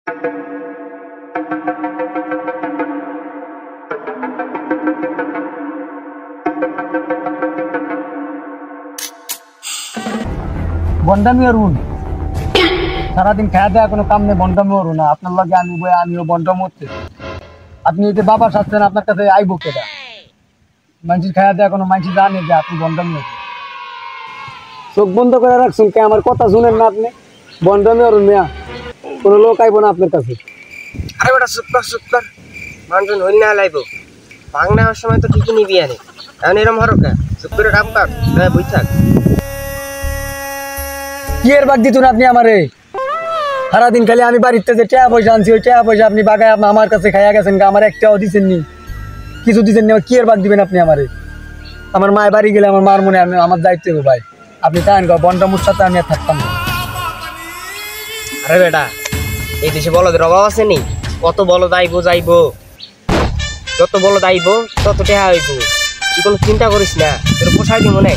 বন্ডামি অরুণ সারাদিন খাওয়া দেওয়া কোনো কাম নেই, বন্ডামি অরুণ না আপনার লগে আমি বই আমিও বন্ডামি হচ্ছে। আপনি এই যে বাবা সাজছেন আপনার কাছে আইব কেটা? মানুষের খাওয়া দেওয়া কোনো মানুষ জানে যে আপনি বন্ডামি হচ্ছে? চোখ বন্ধ করে রাখছেন কে? আমার কথা শুনেন না আপনি? বন্ডামি অরুণ মিয়া, কোনো লোক আইব না আপনার কাছে। আরে বেটা চুপ কর মানুষজন হইল না লাইব ভাঙ নেওয়ার সময় তো ঠিকই নিবি আনে এখন এরম হরো কে? চুপ করে কাম কর, বই থাক। কি এর বাগ দিতুন আপনি আমারে? সারাদিন খালি আমি বাড়িতে যে টাকা পয়সা আনছি ওই টাকা পয়সা আপনি বাগায় আমার কাছে খাইয়া গেছেন, আমার একটাও দিচ্ছেন নি, কিছু দিচ্ছেন নি। কি এর বাগ দিবেন আপনি আমারে? আমার মায়ের বাড়ি গেলে আমার মার মনে আমি আমার দায়িত্ব দেবো ভাই। আপনি চান বন্ডামুর সাথে আমি আর থাকতাম না। আরে বেটা এই দেশে বলদের অভাব আছে নি? কত বলদ আইবো যাইবো, যত বলদ আইবো তত টাকা হইব। তুই কোনো চিন্তা করিস না, তোর পোষাই দিব মনে।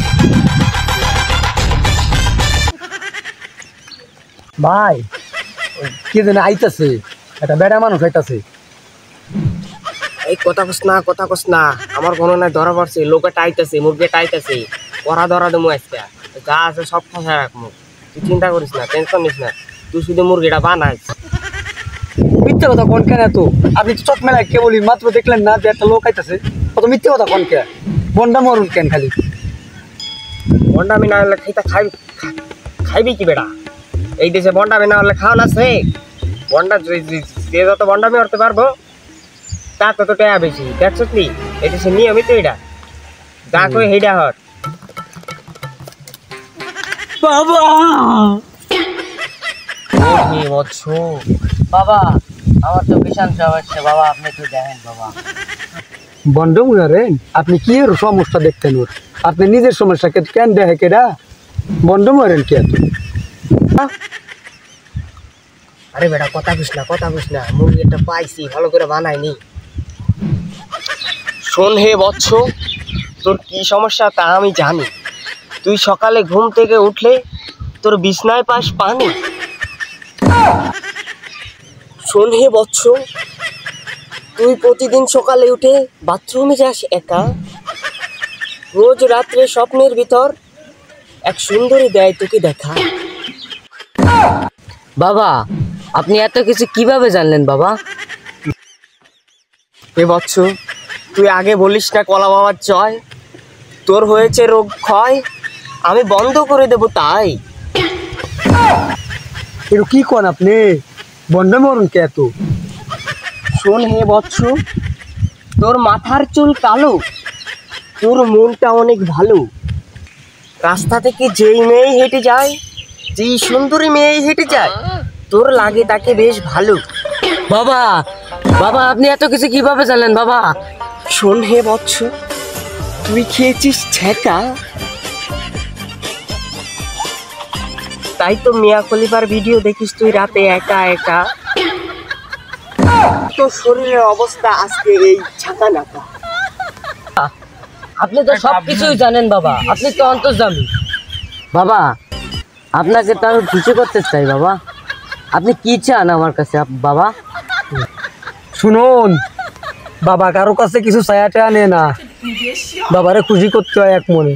ভাই কি যেন আইতাছে, একটা বেড়া মানুষ আইতাছে। এই কথা কস না আমার গণনায় ধরা পড়ছে, লোকটা আইতাছে, মুরগিটা আইতাছে, পড়া ধরা দেবো আজকে, যা আছে সব ফসা রাখবো। তুই চিন্তা করিস না, টেনশন নিস না, তুই শুধু মুরগিটা বানাইস। মিথ্যে কথা কোন কেন এত? আপনি চোখ মেলায় কে বলি মাত্র দেখলেন না যে একটা লোক আইতাছে, কত মিথ্যে কথা কোন কে? বন্ডা মরুন কেন খালি? বন্ডামি না হলে খাইবি কি বেটা? এই দেশে বন্ডামি না হলে খাওয়া আছে? বন্ডা যে যত বন্ডামি করতে পারবো তা তত টাকা বেশি, দেখছিস নি? এই দেশে নিয়মিত এটা যা কই হেইডা হর। বাবা বাবা আমার তো বিশাল সমস্যা বাবা, আপনি একটু দেখেন বাবা। বন্ড মুয়ারেন আপনি কি এর সমস্যা দেখতেন? ওর আপনি নিজের সমস্যা কেন দেখে কেডা? বন্ড মুয়ারেন কে এত? আরে বেটা কথা বুঝ না মুরগিটা পাইছি ভালো করে বানাইনি। শোন হে বৎস, তোর কি সমস্যা তা আমি জানি। তুই সকালে ঘুম থেকে উঠলে তোর বিছনায় পাস পানি। শোন হে বৎস, তুই প্রতিদিন সকালে উঠে বাথরুমে যাস একা, রোজ রাত্রে স্বপ্নের ভিতর এক সুন্দরী দেয় তোকে দেখা। বাবা আপনি এত কিছু কিভাবে জানলেন বাবা? এ বৎস তুই আগে বলিস না কলা বাবার জয়, তোর হয়েছে রোগ ক্ষয়, আমি বন্ধ করে দেব তাই। এর কি কোন আপনি? বন্ড মরুন কে এত? শোন হে বৎস, তোর মাথার চুল কালো, তোর মনটা অনেক ভালো। রাস্তা থেকে যেই মেয়ে হেঁটে যায়, যেই সুন্দরী মেয়ে হেঁটে যায়, তোর লাগে তাকে বেশ ভালো। বাবা বাবা আপনি এত কিছু কিভাবে জানলেন বাবা? শোন হে বৎস, তুই খেয়েছিস ছ্যাঁকা, তাই তো মিয়া খলিফার ভিডিও দেখিস তুই রাতে একা একা। তোর শরীরের অবস্থা আজকে এই ছাতা নাকা। আপনি তো সব কিছুই জানেন বাবা, আপনি তো অন্তর্যামী। বাবা আপনাকে তো আমি খুশি করতে চাই বাবা, আপনি কি চান আমার কাছে বাবা? শুনুন বাবা, কারো কাছে কিছু ছায়াটা আনে না, বাবারে খুশি করতে হয় এক মনে।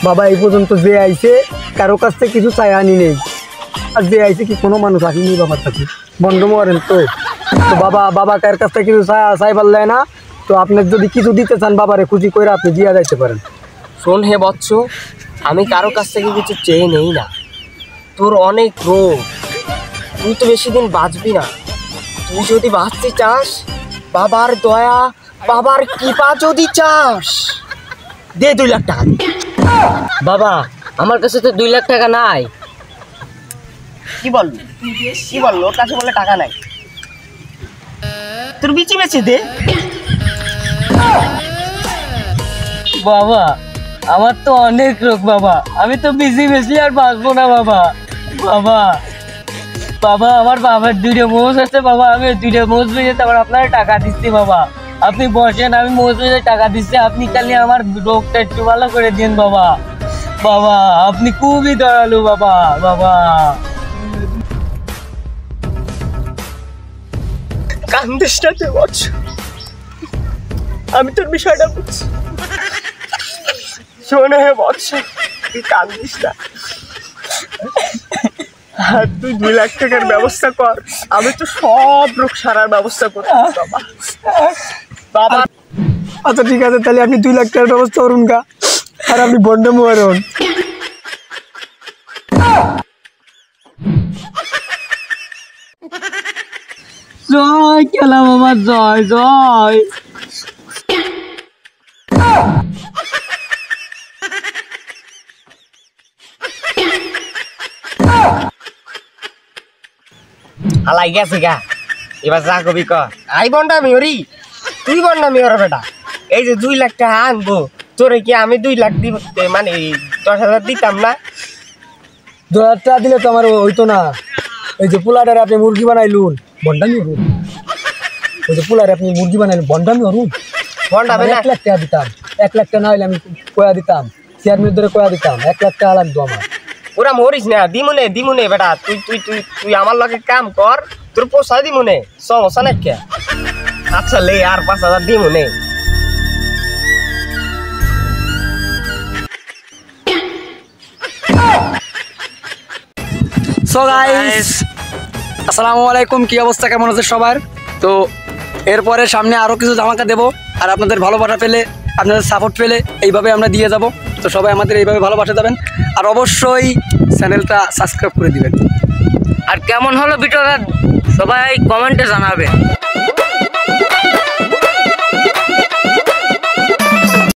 বাবা এই পর্যন্ত যে আইছে কারো কাছ থেকে কিছু ছায়া আনি নেই, আর যে আইছে কি কোনো মানুষ আসেনি বাবার কাছে। বন্ধ মরেন তো বাবা কার কাছ থেকে কিছু ছায়া চাইবার দেয় না, তো আপনি যদি কিছু দিতে চান বাবারে খুশি করে আপনি দিয়া যাইতে পারেন। শোন হে বৎস, আমি কারো কাছ থেকে কিছু চেয়ে নেই না, তোর অনেক রোগ, তুই তো বেশি দিন বাঁচবি না। তুই যদি বাঁচতে চাস, বাবার দয়া বাবার কৃপা যদি চাস, দে 2 লাখ টাকা। বাবা আমার কাছে তো 2 লাখ টাকা নাই। কি বললো ওর কাছে বলে টাকা নাই? তোর বিচি বেচে দে। বাবা আমার তো অনেক রোগ বাবা, আমি তো বিজি বেশি আর বাঁচবো না বাবা। বাবা বাবা আমার বাবার 2টা মোষ আছে বাবা, আমি 2টা মোষ বেঁচে তারপর আপনার টাকা দিচ্ছি বাবা। আপনি বসেন, আমি মোষ বেঁচে টাকা দিচ্ছি, আপনি খালি আমার রোগটা একটু ভালো করে দিন বাবা। বাবা আপনি খুবই দয়ালু বাবা। বাবা কান্দিস না তুই বৎস, আমি তোর বিষয়টা বুঝছি। শোনে হে বৎস, তুই কান্দিস না, আর তুই 2 লাখ টাকার ব্যবস্থা কর, আমি তো সব রোগ সারার ব্যবস্থা করব বাবা। বাবা আচ্ছা ঠিক আছে, তাহলে আপনি 2 লাখ টাকার ব্যবস্থা করুন গা, আর আপনি বন্ডে মোয়ারুন। জয় খেলা বাবা, জয় জয়। হালাই গেছে গা, এবার যা কবি কর। আই বন্ডামি ওরি, তুই বন্ডামি ওর বেটা। এই যে 2 লাখ টাকা আনবো, তোরে কি আমি 2 লাখ দিব, মানে 10,000 দিতাম না? 2 হাজার টাকা দিলে তো আমার হইতো না। ওই যে পোলাটারে আপনি মুরগি বানাইলুন, বন্ডামি হরুন। ওই যে পোলারে আপনি মুরগি বানাইলুন, বন্ডামি হরুন। বন্ডামি না, 1 লাখ টাকা দিতাম। 1 লাখ টাকা না হইলে আমি কয়া দিতাম, চেয়ারম্যান ধরে কয়া দিতাম 1 লাখ টাকা লাগতো আমার। ওরা মরিস না, দিমুনে বেটা। তুই তুই তুই তুই আমার লগে কাম কর, তোর পোষায় দিমুনে, সমস্যা না কে। আচ্ছা লে, আর 5,000 দিমুনে। সো গাইস, আসসালামু আলাইকুম। কি অবস্থা, কেমন আছে সবার? তো এরপরে সামনে আরও কিছু ধামাকা দেবো, আর আপনাদের ভালোবাসা পেলে, আপনাদের সাপোর্ট পেলে এইভাবে আমরা দিয়ে যাব। তো সবাই আমাদের এইভাবে ভালোবাসা দেবেন, আর অবশ্যই চ্যানেলটা সাবস্ক্রাইব করে দিবেন। আর কেমন হলো ভিডিওটা সবাই কমেন্টে জানাবেন।